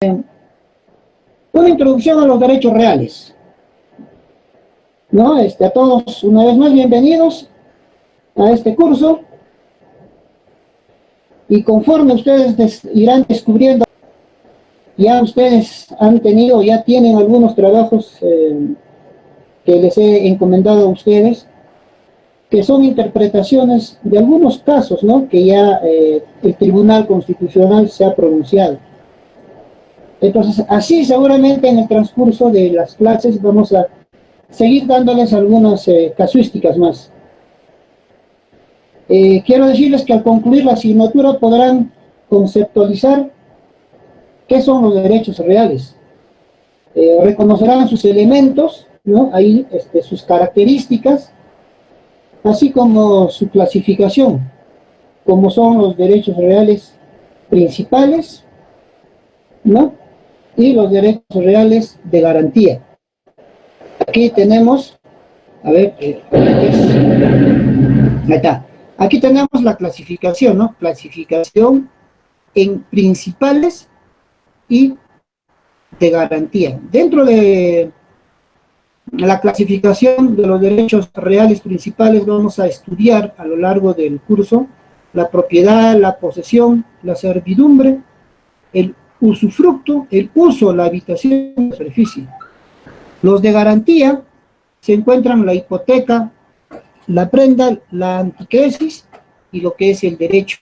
Una introducción a los derechos reales. ¿No? A todos, una vez más, bienvenidos a este curso. Y conforme ustedes irán descubriendo, ya ustedes han tenido, ya tienen algunos trabajos que les he encomendado a ustedes, que son interpretaciones de algunos casos, ¿no? Que ya el Tribunal Constitucional se ha pronunciado. Entonces, así seguramente en el transcurso de las clases vamos a seguir dándoles algunas casuísticas más. Quiero decirles que al concluir la asignatura podrán conceptualizar qué son los derechos reales. Reconocerán sus elementos, ¿no? Ahí sus características, así como su clasificación, como son los derechos reales principales, ¿no? Y los derechos reales de garantía. Aquí tenemos, a ver, ahí está. Aquí tenemos la clasificación, ¿no? Clasificación en principales y de garantía. Dentro de la clasificación de los derechos reales principales vamos a estudiar a lo largo del curso la propiedad, la posesión, la servidumbre, el usufructo, el uso, la habitación, la superficie. Los de garantía se encuentran la hipoteca, la prenda, la antiquesis y lo que es el derecho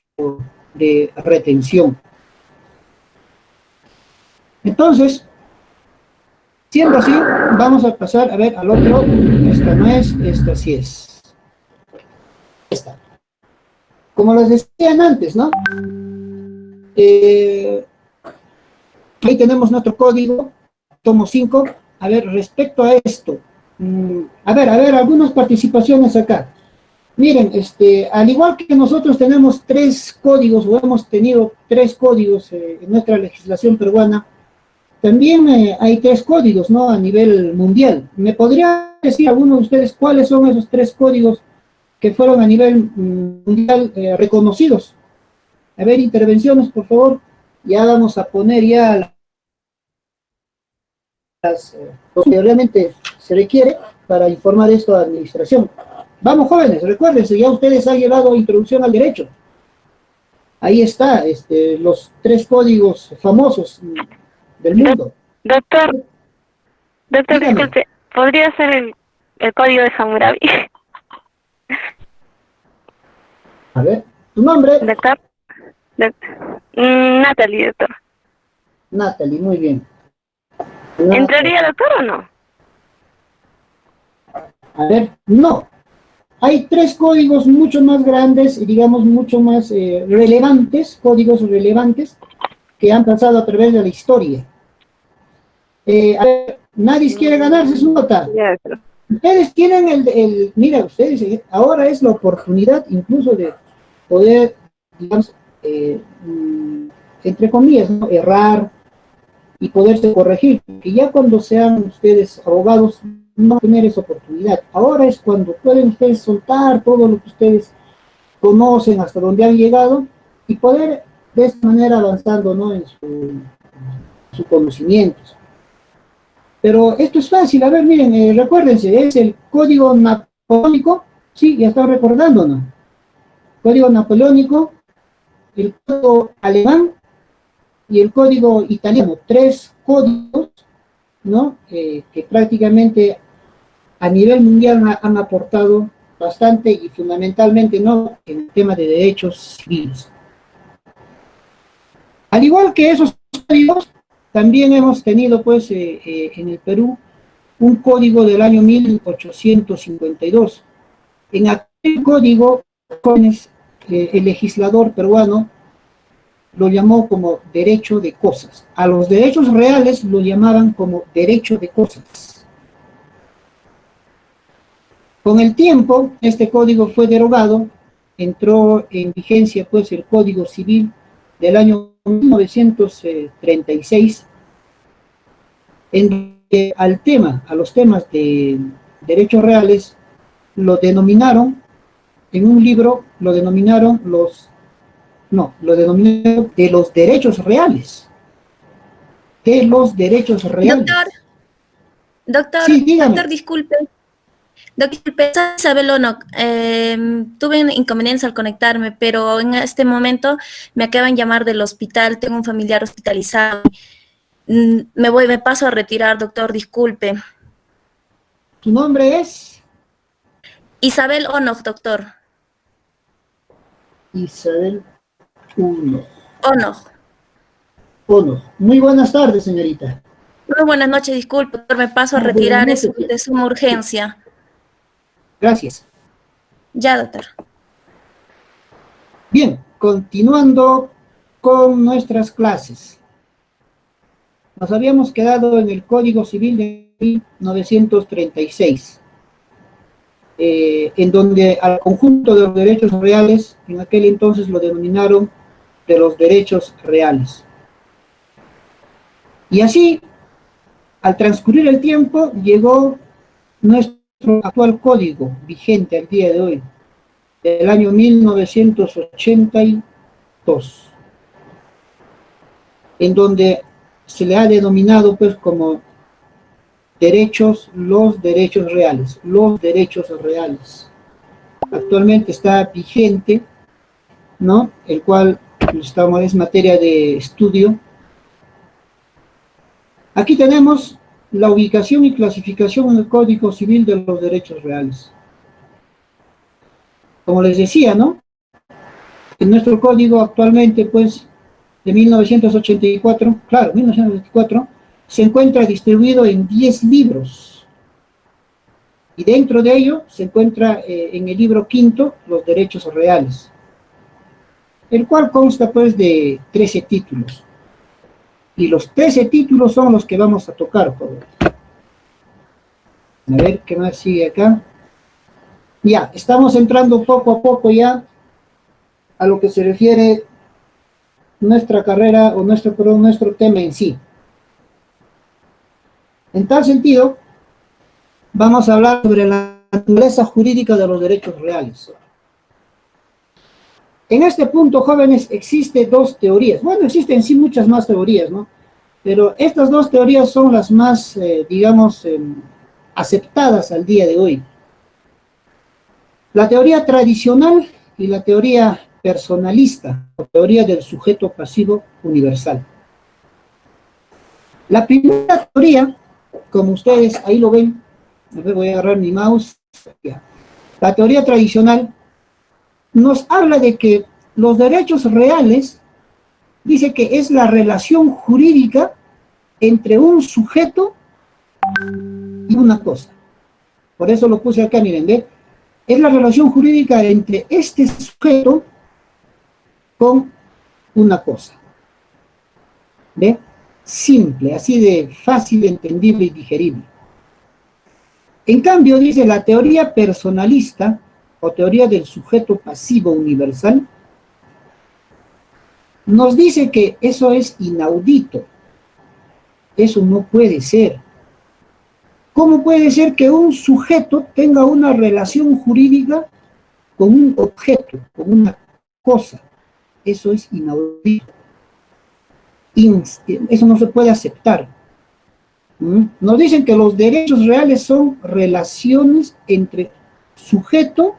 de retención. Entonces, siendo así, vamos a pasar a ver al otro. Esta no es, esta sí es. Esta. Como les decían antes, ¿no? Ahí tenemos nuestro código, tomo 5. A ver, respecto a esto, a ver, algunas participaciones acá. Miren, al igual que nosotros tenemos 3 códigos, o hemos tenido 3 códigos en nuestra legislación peruana, también hay 3 códigos, ¿no? A nivel mundial. ¿Me podría decir alguno de ustedes cuáles son esos 3 códigos que fueron a nivel mundial reconocidos? A ver, intervenciones, por favor. Ya vamos a poner ya lo que realmente se requiere para informar esto a la administración. Vamos, jóvenes, recuérdense, ya ustedes han llevado introducción al derecho. Ahí está, los 3 códigos famosos del mundo. Doctor, Dígame. Disculpe, ¿podría ser el código de Hammurabi? A ver, ¿tu nombre? Doctor. Natalie, doctor. Natalie, muy bien. ¿Entraría doctor o no? A ver, no. Hay 3 códigos mucho más grandes y digamos mucho más relevantes, códigos relevantes, que han pasado a través de la historia. A ver, nadie quiere ganarse su nota. Ustedes tienen mira, ustedes, ahora es la oportunidad incluso de poder, digamos, entre comillas, ¿no? Errar y poderse corregir, que ya cuando sean ustedes abogados no van a tener esa oportunidad. Ahora es cuando pueden ustedes soltar todo lo que ustedes conocen, hasta donde han llegado, y poder de esta manera avanzando, ¿no? En sus conocimientos. Pero esto es fácil, a ver, miren, recuérdense, es el código napoleónico, sí, ya están recordando, ¿no? Código napoleónico, el código alemán y el código italiano, 3 códigos, ¿no? Que prácticamente a nivel mundial han aportado bastante y fundamentalmente, ¿no? En el tema de derechos civiles. Al igual que esos códigos, también hemos tenido, pues, en el Perú, un código del año 1852. En aquel código, el legislador peruano lo llamó como derecho de cosas. A los derechos reales lo llamaban como derecho de cosas. Con el tiempo, este código fue derogado, entró en vigencia, pues, el Código Civil del año 1936, en que a los temas de derechos reales, lo denominaron, en un libro, lo denominaron de los derechos reales. de los derechos reales. Doctor, Sí, dígame. doctor, disculpe. Doctor, soy Isabel Ono. Tuve un inconveniente al conectarme, pero en este momento me acaban de llamar del hospital. Tengo un familiar hospitalizado. Me paso a retirar, doctor, disculpe. ¿Tu nombre es? Isabel Ono, doctor. Isabel Uno. Ono. Ono. Muy buenas tardes, señorita. Muy buenas noches, disculpe, doctor, me paso a Buenas retirar, noches. de suma urgencia. Gracias. Ya, doctor. Bien, continuando con nuestras clases. Nos habíamos quedado en el Código Civil de 1936, en donde al conjunto de los derechos reales, en aquel entonces lo denominaron de los derechos reales. Y así, al transcurrir el tiempo, llegó nuestro actual código, vigente al día de hoy, del año 1982, en donde se le ha denominado pues como los derechos reales. Actualmente está vigente, ¿no? El cual es materia de estudio. Aquí tenemos la ubicación y clasificación en el Código Civil de los derechos reales. Como les decía, ¿no? En nuestro código actualmente, pues, de 1984, claro, 1984, se encuentra distribuido en 10 libros. Y dentro de ello se encuentra en el libro quinto, los derechos reales, el cual consta, pues, de 13 títulos. Y los 13 títulos son los que vamos a tocar, joven. A ver, ¿qué más sigue acá? Ya, estamos entrando poco a poco ya a lo que se refiere nuestra carrera o nuestro tema en sí. En tal sentido, vamos a hablar sobre la naturaleza jurídica de los derechos reales. En este punto, jóvenes, existen dos teorías. Bueno, existen sí muchas más teorías, ¿no? Pero estas dos teorías son las más, aceptadas al día de hoy. La teoría tradicional y la teoría personalista, o teoría del sujeto pasivo universal. La primera teoría, como ustedes ahí lo ven, a ver, voy a agarrar mi mouse. La teoría tradicional nos habla de que los derechos reales, dice que es la relación jurídica entre un sujeto y una cosa. Por eso lo puse acá, miren, ¿ve? Es la relación jurídica entre este sujeto con una cosa. ¿Ve? Simple, así de fácil, entendible y digerible. En cambio, dice la teoría personalista o teoría del sujeto pasivo universal, nos dice que eso es inaudito. Eso no puede ser. ¿Cómo puede ser que un sujeto tenga una relación jurídica con un objeto, con una cosa? Eso es inaudito. Eso no se puede aceptar. Nos dicen que los derechos reales son relaciones entre sujeto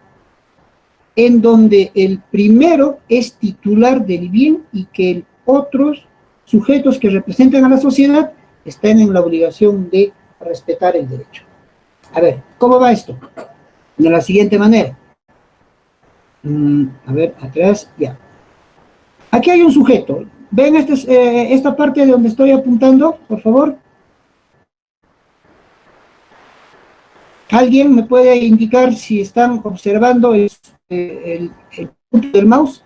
en donde el primero es titular del bien y que otros sujetos que representan a la sociedad están en la obligación de respetar el derecho. A ver, ¿cómo va esto? De la siguiente manera. A ver, atrás, ya. Aquí hay un sujeto. ¿Ven esta parte de donde estoy apuntando, por favor? ¿Alguien me puede indicar si están observando el punto del mouse?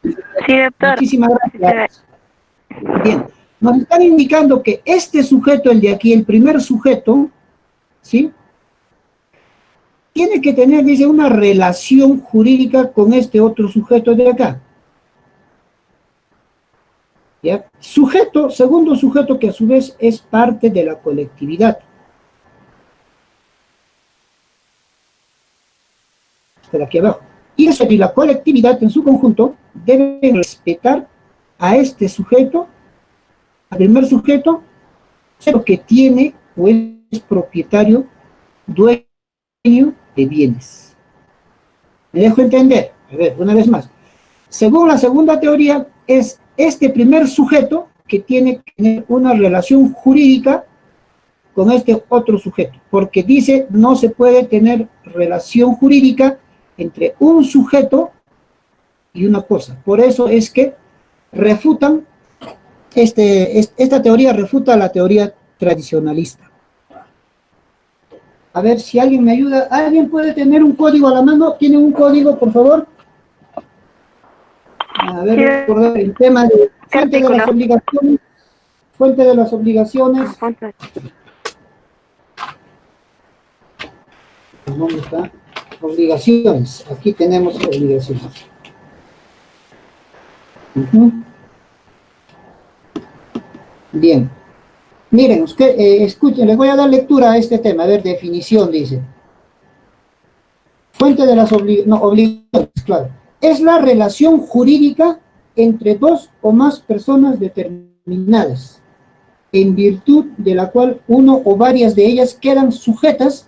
Sí, doctor. Muchísimas gracias. Bien, nos están indicando que este sujeto, el de aquí, el primer sujeto, ¿sí? Tiene que tener, dice, una relación jurídica con este otro sujeto de acá. ¿Ya? Sujeto, segundo sujeto que a su vez es parte de la colectividad. De aquí abajo. Y eso y la colectividad en su conjunto deben respetar a este sujeto al primer sujeto que tiene o es propietario, dueño de bienes. ¿Me dejo entender? A ver, una vez más. Según la segunda teoría, es este primer sujeto que tiene que tener una relación jurídica con este otro sujeto, porque dice no se puede tener relación jurídica entre un sujeto y una cosa. Por eso es que refutan, esta teoría refuta la teoría tradicionalista. A ver si alguien me ayuda. ¿Alguien puede tener un código a la mano? ¿Tiene un código, por favor? A ver, recordar el tema de fuente de las obligaciones. Fuente de las obligaciones. ¿Dónde está? Obligaciones. Aquí tenemos obligaciones. Bien. Miren, escuchen, les voy a dar lectura a este tema. A ver, definición, dice. Fuente de las obligaciones, claro. Es la relación jurídica entre dos o más personas determinadas, en virtud de la cual uno o varias de ellas quedan sujetas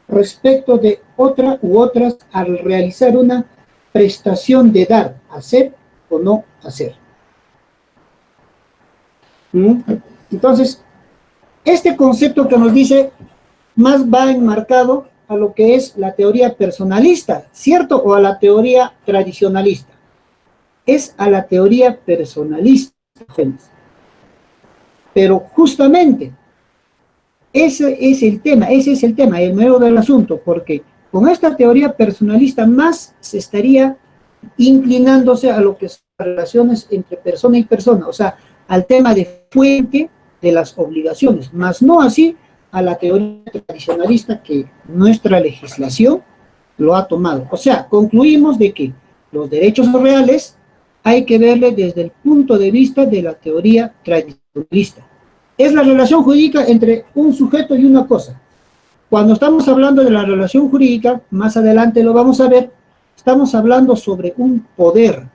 respecto de otra u otras al realizar una prestación de dar, hacer o no hacer. Entonces, este concepto que nos dice más va enmarcado a lo que es la teoría personalista, ¿cierto? O a la teoría tradicionalista. Es a la teoría personalista, gente. Pero justamente, ese es el tema, el meollo del asunto, porque con esta teoría personalista más se estaría inclinándose a lo que son las relaciones entre persona y persona, o sea, al tema de fuente de las obligaciones, más no así a la teoría tradicionalista que nuestra legislación lo ha tomado. O sea, concluimos de que los derechos reales hay que verle desde el punto de vista de la teoría tradicionalista. Es la relación jurídica entre un sujeto y una cosa. Cuando estamos hablando de la relación jurídica, más adelante lo vamos a ver, estamos hablando sobre un poder,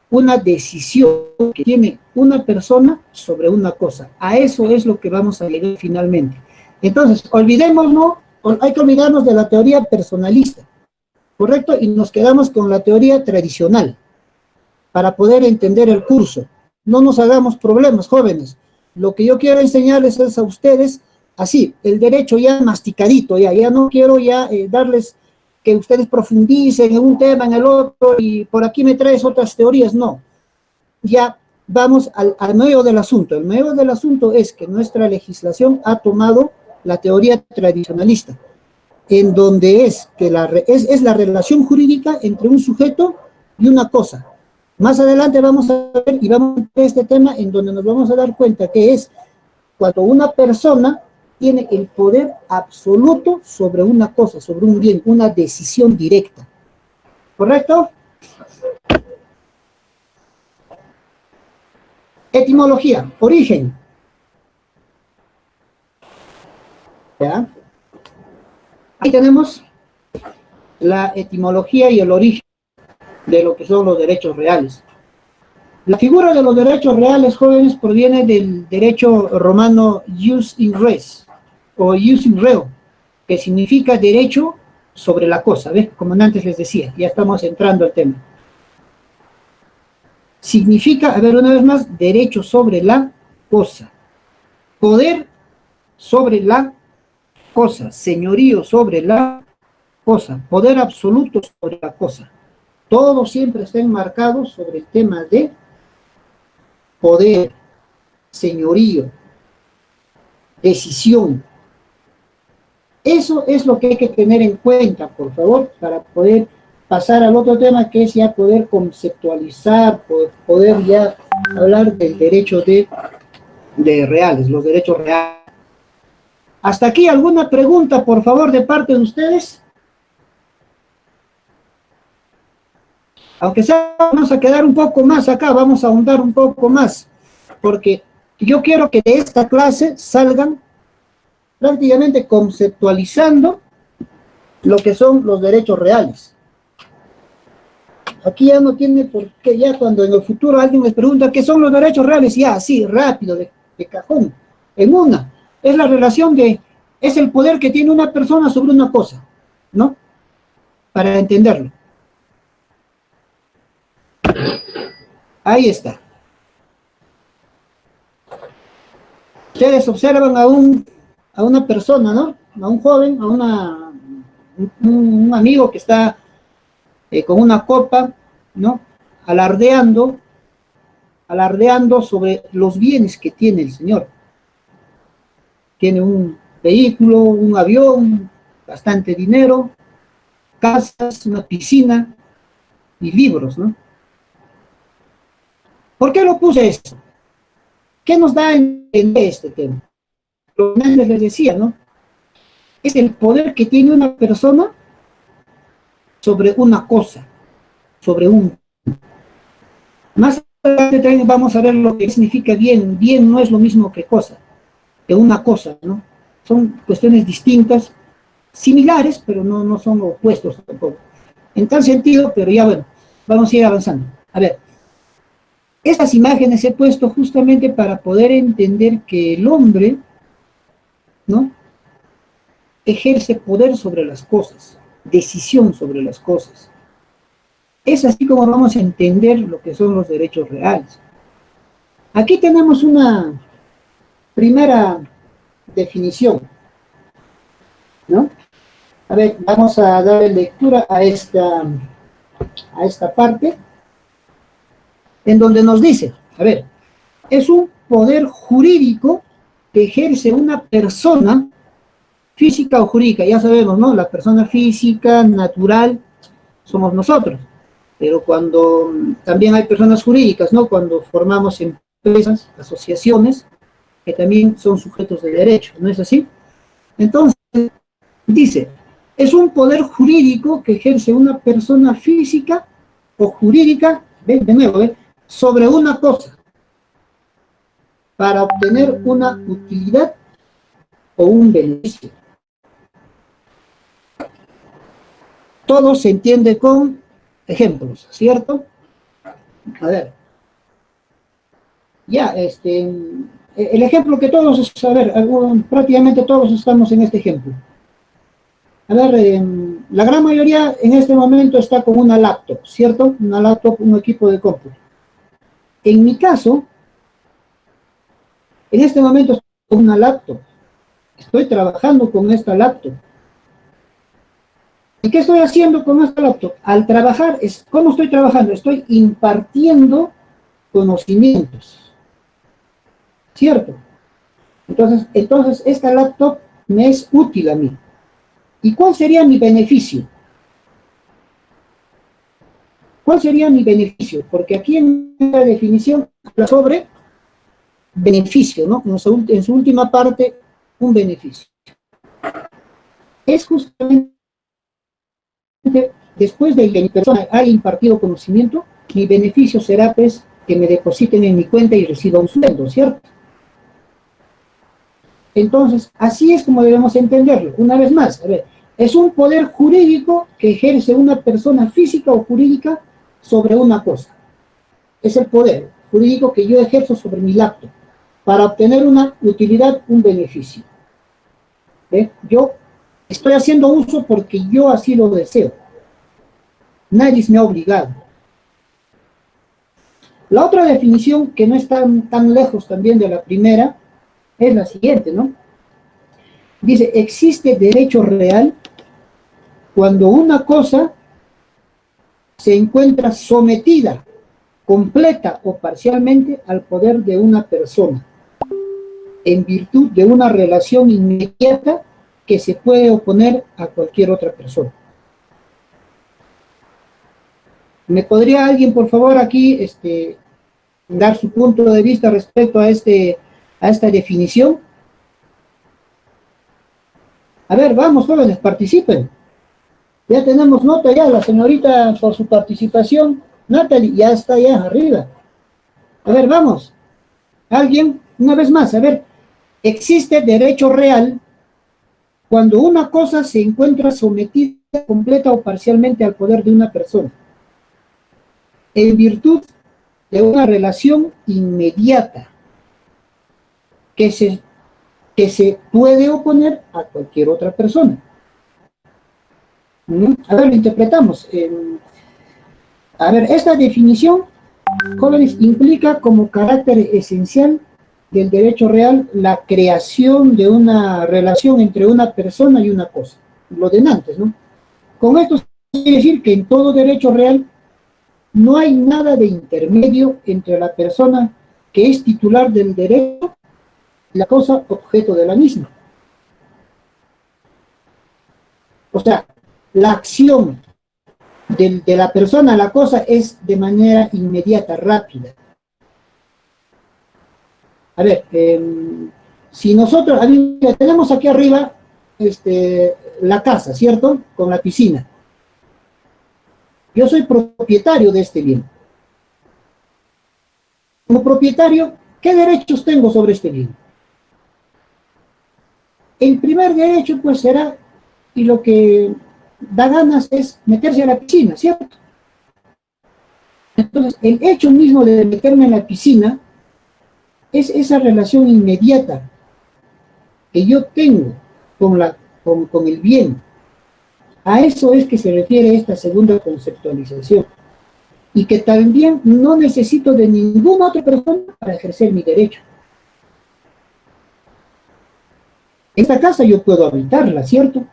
una decisión que tiene una persona sobre una cosa. A eso es lo que vamos a llegar finalmente. Entonces, olvidémonos, hay que olvidarnos de la teoría personalista, ¿correcto? Y nos quedamos con la teoría tradicional, para poder entender el curso. No nos hagamos problemas, jóvenes. Lo que yo quiero enseñarles es a ustedes, así, el derecho ya masticadito, ya no quiero darles que ustedes profundicen en un tema, en el otro, y por aquí me traes otras teorías, no. Ya vamos al meollo del asunto. El meollo del asunto es que nuestra legislación ha tomado la teoría tradicionalista, en donde es la relación jurídica entre un sujeto y una cosa. Más adelante vamos a ver y vamos a ver este tema en donde nos vamos a dar cuenta que es cuando una persona tiene el poder absoluto sobre una cosa, sobre un bien, una decisión directa. ¿Correcto? Etimología, origen. ¿Ya? Ahí tenemos la etimología y el origen de lo que son los derechos reales. La figura de los derechos reales, jóvenes, proviene del derecho romano jus in res, o jus in reo, que significa derecho sobre la cosa, ¿ves? Como antes les decía, ya estamos entrando al tema. Significa, a ver una vez más, derecho sobre la cosa, poder sobre la cosa, señorío sobre la cosa, poder absoluto sobre la cosa. Todo siempre está enmarcado sobre el tema de poder, señorío, decisión. Eso es lo que hay que tener en cuenta, por favor, para poder pasar al otro tema, que es ya poder conceptualizar, poder ya hablar del derecho de reales, los derechos reales. ¿Hasta aquí alguna pregunta, por favor, de parte de ustedes? Aunque sea, vamos a quedar un poco más acá, vamos a ahondar un poco más, porque yo quiero que de esta clase salgan prácticamente conceptualizando lo que son los derechos reales. Aquí ya no tiene por qué, ya cuando en el futuro alguien les pregunta qué son los derechos reales, ya así, rápido, de cajón, en una. Es la relación es el poder que tiene una persona sobre una cosa, ¿no? Para entenderlo. Ahí está. Ustedes observan a una persona, ¿no? A un joven, un amigo que está con una copa, ¿no? Alardeando sobre los bienes que tiene el señor. Tiene un vehículo, un avión, bastante dinero, casas, una piscina y libros, ¿no? ¿Por qué lo puse esto? ¿Qué nos da a entender este tema? Lo que antes les decía, ¿no? Es el poder que tiene una persona sobre una cosa, sobre un... Más adelante también vamos a ver lo que significa bien. Bien no es lo mismo que cosa, que una cosa, ¿no? Son cuestiones distintas, similares, pero no son opuestos tampoco. En tal sentido, pero ya bueno, vamos a ir avanzando. A ver, estas imágenes he puesto justamente para poder entender que el hombre, ¿no? Ejerce poder sobre las cosas, decisión sobre las cosas. Es así como vamos a entender lo que son los derechos reales. Aquí tenemos una primera definición, ¿no? A ver, vamos a darle lectura a esta parte, en donde nos dice, a ver, es un poder jurídico que ejerce una persona física o jurídica, ya sabemos, ¿no? La persona física, natural, somos nosotros, pero cuando también hay personas jurídicas, ¿no? Cuando formamos empresas, asociaciones, que también son sujetos de derecho, ¿no es así? Entonces, dice, es un poder jurídico que ejerce una persona física o jurídica, ven de nuevo, sobre una cosa, para obtener una utilidad o un beneficio. Todo se entiende con ejemplos, ¿cierto? A ver. Ya, el ejemplo que todos, a ver, prácticamente todos estamos en este ejemplo. A ver, la gran mayoría en este momento está con una laptop, ¿cierto? Una laptop, un equipo de cómputo. En mi caso, en este momento estoy con una laptop. Estoy trabajando con esta laptop. ¿Y qué estoy haciendo con esta laptop? Al trabajar, ¿cómo estoy trabajando? Estoy impartiendo conocimientos, ¿cierto? Entonces esta laptop me es útil a mí. ¿Y cuál sería mi beneficio? ¿Cuál sería mi beneficio? Porque aquí en la definición habla sobre beneficio, ¿no? En su última parte, un beneficio. Es justamente después de que mi persona haya impartido conocimiento, mi beneficio será, pues, que me depositen en mi cuenta y reciba un sueldo, ¿cierto? Entonces, así es como debemos entenderlo. Una vez más, a ver, es un poder jurídico que ejerce una persona física o jurídica sobre una cosa. Es el poder jurídico que yo ejerzo sobre mi laptop para obtener una utilidad, un beneficio. ¿Ve? Yo estoy haciendo uso porque yo así lo deseo. Nadie me ha obligado. La otra definición, que no está tan lejos también de la primera, es la siguiente, ¿no? Dice, existe derecho real cuando una cosa se encuentra sometida, completa o parcialmente, al poder de una persona, en virtud de una relación inmediata que se puede oponer a cualquier otra persona. ¿Me podría alguien, por favor, aquí dar su punto de vista respecto a esta definición? A ver, vamos, jóvenes, participen. Ya tenemos nota ya, la señorita por su participación. Natalie, ya está ya arriba. A ver, vamos. Alguien, una vez más, a ver. Existe derecho real cuando una cosa se encuentra sometida completa o parcialmente al poder de una persona, en virtud de una relación inmediata que se puede oponer a cualquier otra persona. A ver, lo interpretamos. A ver, esta definición, jóvenes, implica como carácter esencial del derecho real la creación de una relación entre una persona y una cosa. Lo de antes, ¿no? Con esto quiere decir que en todo derecho real no hay nada de intermedio entre la persona que es titular del derecho y la cosa objeto de la misma. O sea, la acción de la persona a la cosa es de manera inmediata, rápida. A ver, si nosotros, tenemos aquí arriba la casa, ¿cierto? Con la piscina. Yo soy propietario de este bien. Como propietario, ¿qué derechos tengo sobre este bien? El primer derecho, pues, será, y lo que da ganas es meterse a la piscina, ¿cierto? Entonces, el hecho mismo de meterme en la piscina es esa relación inmediata que yo tengo con el bien. A eso es que se refiere esta segunda conceptualización. Y que también no necesito de ninguna otra persona para ejercer mi derecho. Esta casa yo puedo habitarla, ¿cierto?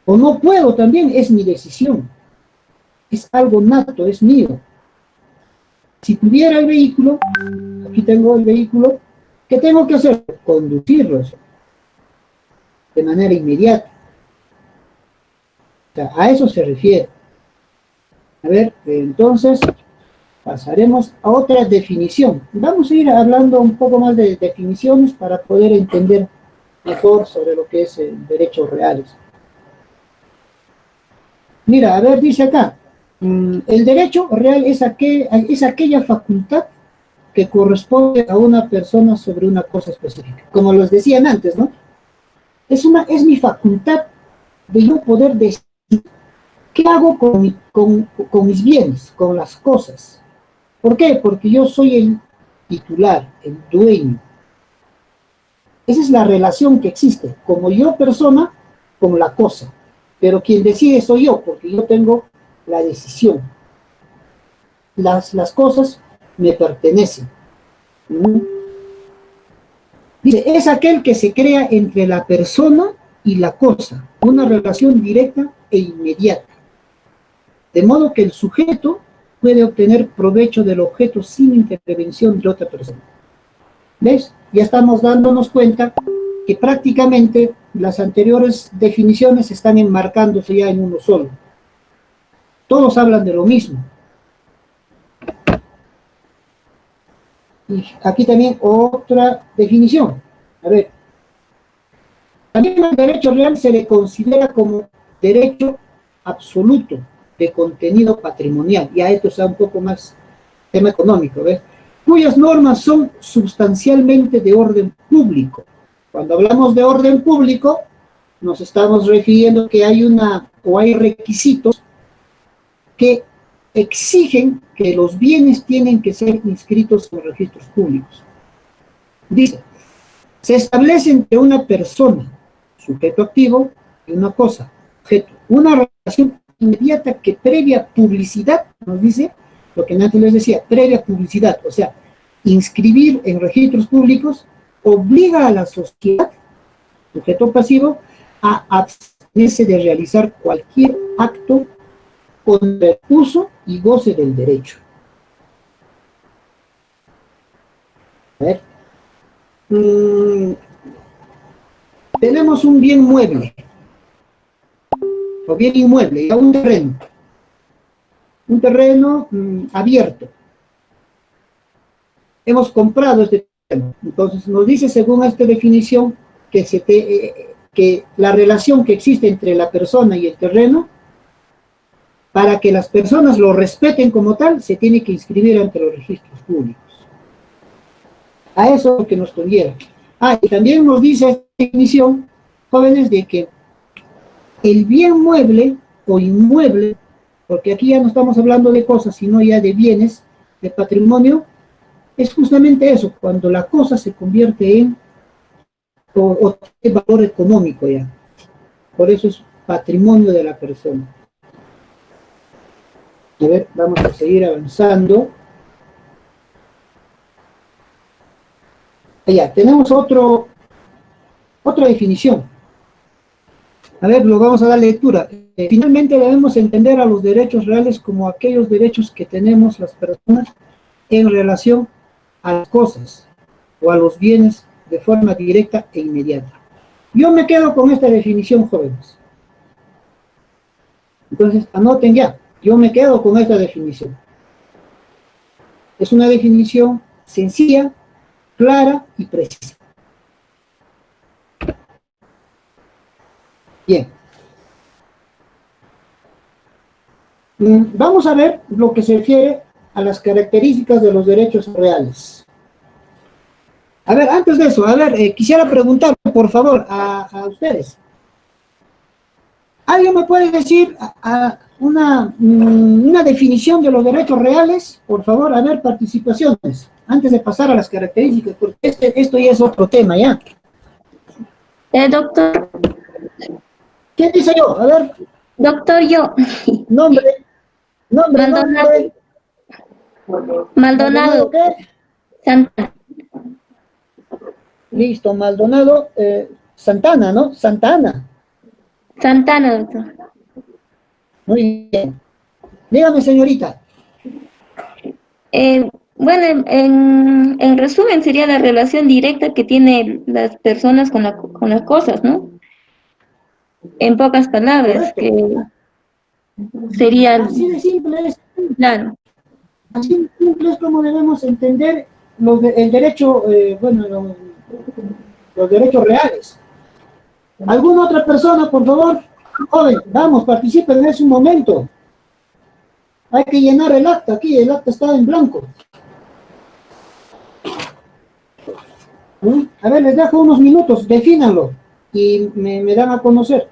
O no puedo también, es mi decisión. Es algo nato, es mío. Si tuviera el vehículo, aquí tengo el vehículo, ¿qué tengo que hacer? Conducirlo de manera inmediata. O sea, a eso se refiere. A ver, entonces pasaremos a otra definición. Vamos a ir hablando un poco más de definiciones para poder entender mejor sobre lo que es derechos reales. Mira, a ver, dice acá, el derecho real es aquella facultad que corresponde a una persona sobre una cosa específica. Como les decían antes, ¿no? Es mi facultad de yo poder decir qué hago con mis bienes, con las cosas. ¿Por qué? Porque yo soy el titular, el dueño. Esa es la relación que existe, como yo persona, con la cosa. Pero quien decide soy yo, porque yo tengo la decisión. Las cosas me pertenecen. Dice, es aquel que se crea entre la persona y la cosa, una relación directa e inmediata. De modo que el sujeto puede obtener provecho del objeto sin intervención de otra persona. ¿Ves? Ya estamos dándonos cuenta que prácticamente las anteriores definiciones están enmarcándose ya en uno solo. Todos hablan de lo mismo. Y aquí también otra definición. A ver. También el derecho real se le considera como derecho absoluto de contenido patrimonial. Ya esto está un poco más tema económico, ¿ves? Cuyas normas son sustancialmente de orden público. Cuando hablamos de orden público, nos estamos refiriendo que hay requisitos que exigen que los bienes tienen que ser inscritos en los registros públicos. Dice, se establece entre una persona, sujeto activo, y una cosa, objeto, una relación inmediata que previa publicidad, nos dice, lo que antes les decía, previa publicidad, o sea, inscribir en registros públicos obliga a la sociedad, sujeto pasivo, a abstenerse de realizar cualquier acto con el uso y goce del derecho. A ver. Tenemos un bien mueble, o bien inmueble, un terreno abierto. Hemos comprado este terreno. Entonces nos dice, según esta definición, que la relación que existe entre la persona y el terreno, para que las personas lo respeten como tal, se tiene que inscribir ante los registros públicos. A eso es lo que nos conlleva. Y también nos dice esta definición, jóvenes, de que el bien mueble o inmueble, porque aquí ya no estamos hablando de cosas, sino ya de bienes, de patrimonio, es justamente eso, cuando la cosa se convierte en o tiene valor económico ya. Por eso es patrimonio de la persona. A ver, vamos a seguir avanzando. Ya, tenemos otra definición. A ver, lo vamos a dar lectura. Finalmente debemos entender a los derechos reales como aquellos derechos que tenemos las personas en relación a las cosas o a los bienes de forma directa e inmediata. Yo me quedo con esta definición, jóvenes. Entonces, anoten ya, yo me quedo con esta definición. Es una definición sencilla, clara y precisa. Bien. Vamos a ver lo que se refiere a las características de los derechos reales. A ver, antes de eso, quisiera preguntar, por favor, a ustedes. ¿Alguien me puede decir una definición de los derechos reales? Por favor, a ver, participaciones, antes de pasar a las características, porque esto ya es otro tema, ¿ya? Doctor, ¿Quién dice yo? A ver. doctor, yo. Nombre. Maldonado. Maldonado. ¿Qué? Santa. Listo, Maldonado. Santana, ¿no? Santana. Santana, doctor. Muy bien. Dígame, señorita. Bueno, en resumen sería la relación directa que tienen las personas con las cosas, ¿no? En pocas palabras, Correcto. que sería, Así de simple es. claro. Así de simple es como debemos entender el derecho, los derechos reales. ¿Alguna otra persona, por favor? Joven, vamos, participen en ese momento. Hay que llenar el acta aquí, el acta está en blanco. A ver, les dejo unos minutos, defínanlo y me dan a conocer.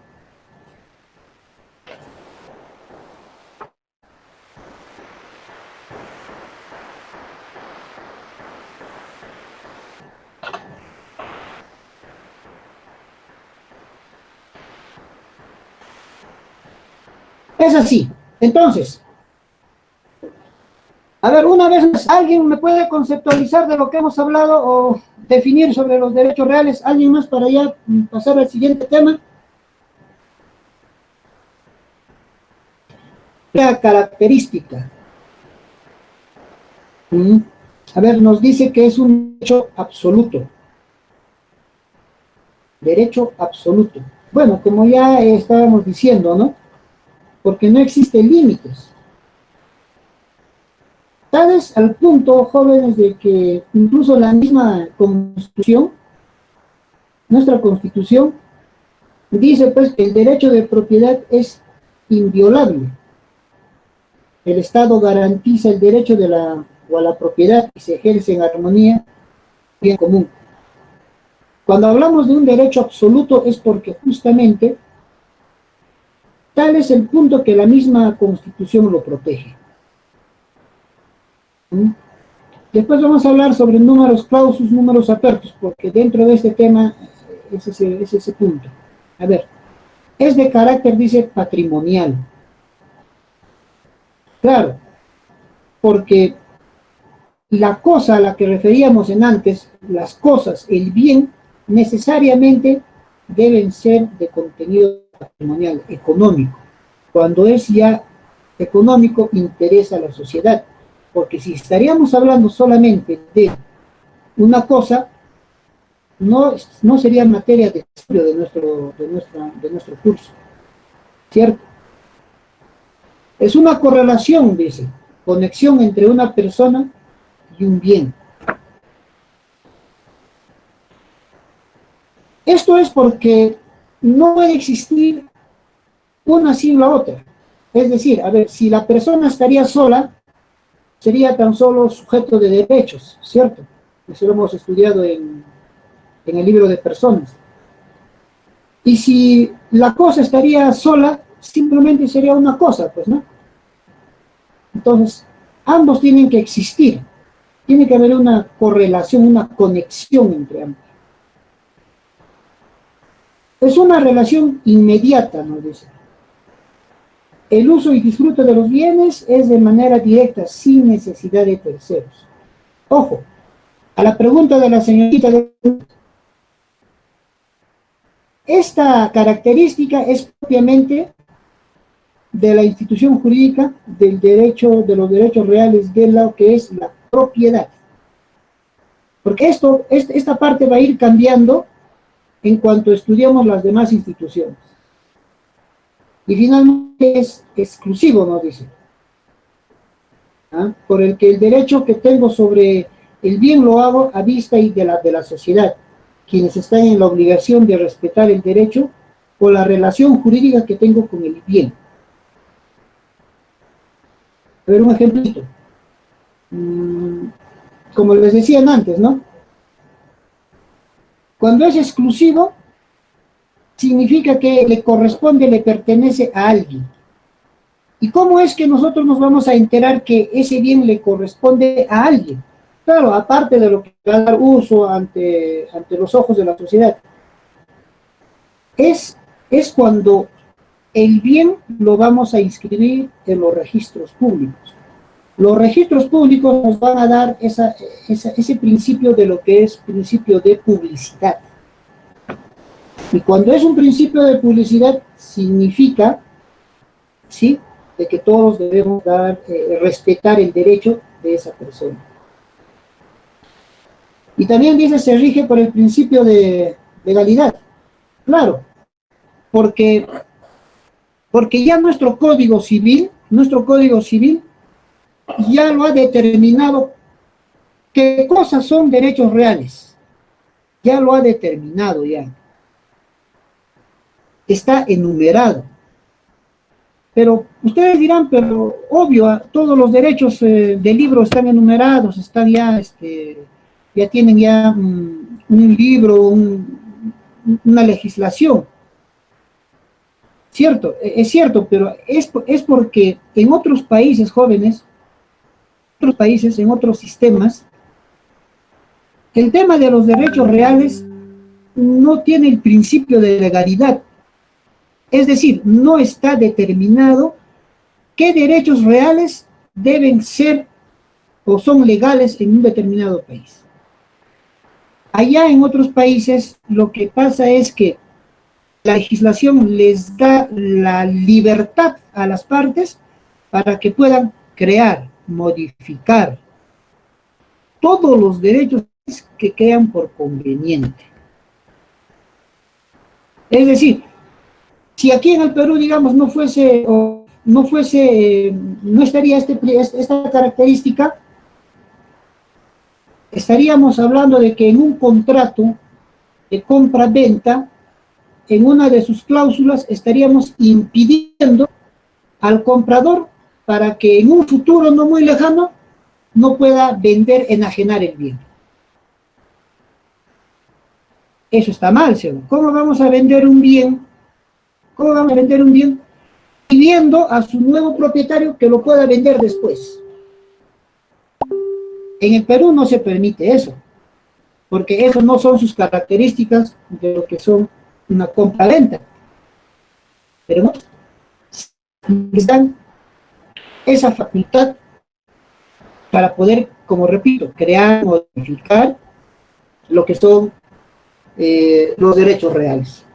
Es así. Entonces, a ver, una vez más, ¿alguien me puede conceptualizar de lo que hemos hablado o definir sobre los derechos reales? ¿Alguien más para ya pasar al siguiente tema? La característica. A ver, nos dice que es un derecho absoluto. Derecho absoluto. Bueno, como ya estábamos diciendo, ¿no? Porque no existen límites. Tales al punto, jóvenes, de que incluso la misma Constitución, nuestra Constitución, dice pues que el derecho de propiedad es inviolable. El Estado garantiza el derecho a la propiedad y se ejerce en armonía bien común. Cuando hablamos de un derecho absoluto es porque justamente tal es el punto que la misma Constitución lo protege. Después vamos a hablar sobre números clausus, números apertos, porque dentro de este tema es ese punto. A ver, es de carácter, dice, patrimonial. Claro, porque la cosa a la que referíamos en antes, las cosas, el bien, necesariamente deben ser de contenido patrimonial, económico. Cuando es ya económico, interesa a la sociedad. Porque si estaríamos hablando solamente de una cosa, no sería materia de estudio de nuestro curso. ¿Cierto? Es una correlación, dice, conexión entre una persona y un bien. Esto es porque no puede existir una sin la otra. Es decir, a ver, si la persona estaría sola, sería tan solo sujeto de derechos, ¿cierto? Eso lo hemos estudiado en el libro de personas. Y si la cosa estaría sola, simplemente sería una cosa, pues, ¿no? Entonces, ambos tienen que existir. Tiene que haber una correlación, una conexión entre ambos. Es una relación inmediata, nos dice. El uso y disfrute de los bienes es de manera directa, sin necesidad de terceros. Ojo, a la pregunta de la señorita, esta característica es propiamente de la institución jurídica del derecho, de los derechos reales de lo que es la propiedad. Porque esta parte va a ir cambiando en cuanto estudiamos las demás instituciones. Y finalmente es exclusivo, nos dice. ¿Ah? Por el que el derecho que tengo sobre el bien lo hago a vista y de la sociedad, quienes están en la obligación de respetar el derecho o la relación jurídica que tengo con el bien. A ver, un ejemplito. Como les decían antes, ¿no? Cuando es exclusivo, significa que le corresponde, le pertenece a alguien. ¿Y cómo es que nosotros nos vamos a enterar que ese bien le corresponde a alguien? Claro, aparte de lo que va a dar uso ante los ojos de la sociedad. Es cuando el bien lo vamos a inscribir en los registros públicos. Los registros públicos nos van a dar ese principio de lo que es principio de publicidad. Y cuando es un principio de publicidad, significa, ¿sí?, de que todos debemos respetar el derecho de esa persona. Y también dice, se rige por el principio de legalidad. Claro, porque ya nuestro Código Civil ya lo ha determinado qué cosas son derechos reales. Ya lo ha determinado ya. Está enumerado. Pero ustedes dirán, pero obvio, todos los derechos del libro están enumerados, están ya, ya tienen ya un libro, una legislación. Cierto, es cierto, pero es porque en otros países, jóvenes, en otros sistemas, el tema de los derechos reales no tiene el principio de legalidad. Es decir, no está determinado qué derechos reales deben ser o son legales en un determinado país. Allá en otros países lo que pasa es que la legislación les da la libertad a las partes para que puedan crear, modificar todos los derechos que crean por conveniente. Es decir, si aquí en el Perú, digamos, no estaría esta característica, estaríamos hablando de que en un contrato de compra-venta, en una de sus cláusulas, estaríamos impidiendo al comprador para que en un futuro no muy lejano no pueda vender, enajenar el bien. Eso está mal, ¿sí? ¿Cómo vamos a vender un bien? ¿Cómo vamos a vender un bien? Pidiendo a su nuevo propietario que lo pueda vender después. En el Perú no se permite eso, porque eso no son sus características de lo que son una compra-venta. Pero no, están esa facultad para poder, como repito, crear, modificar lo que son los derechos reales.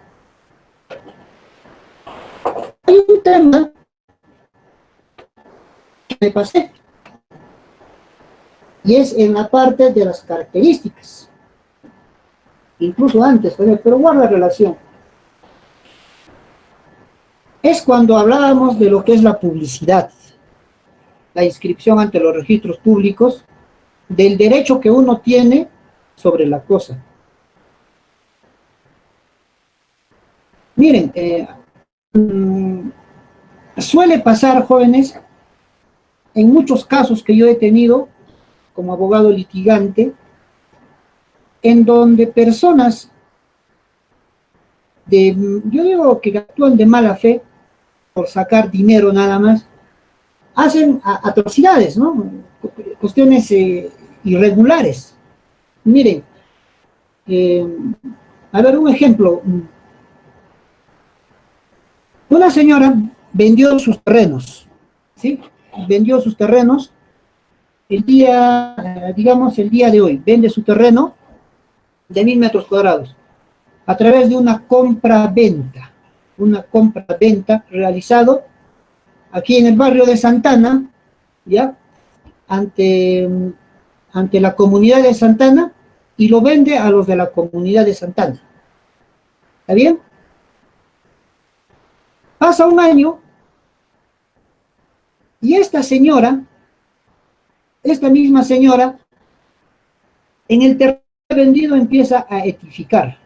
Hay un tema que me pasé, y es en la parte de las características, incluso antes, pero guarda relación. Es cuando hablábamos de lo que es la publicidad, la inscripción ante los registros públicos, del derecho que uno tiene sobre la cosa. Miren, suele pasar, jóvenes, en muchos casos que yo he tenido como abogado litigante, en donde personas yo digo que actúan de mala fe por sacar dinero nada más, hacen atrocidades, ¿no? Cuestiones irregulares. Miren, a ver, un ejemplo. Una señora vendió sus terrenos, ¿sí? Vendió sus terrenos el día, digamos, el día de hoy. Vende su terreno de 1000 metros cuadrados a través de una compra-venta. Una compra-venta realizado aquí en el barrio de Santana, ¿ya? Ante la comunidad de Santana, y lo vende a los de la comunidad de Santana. ¿Está bien? Pasa un año y esta misma señora, en el terreno vendido empieza a edificar.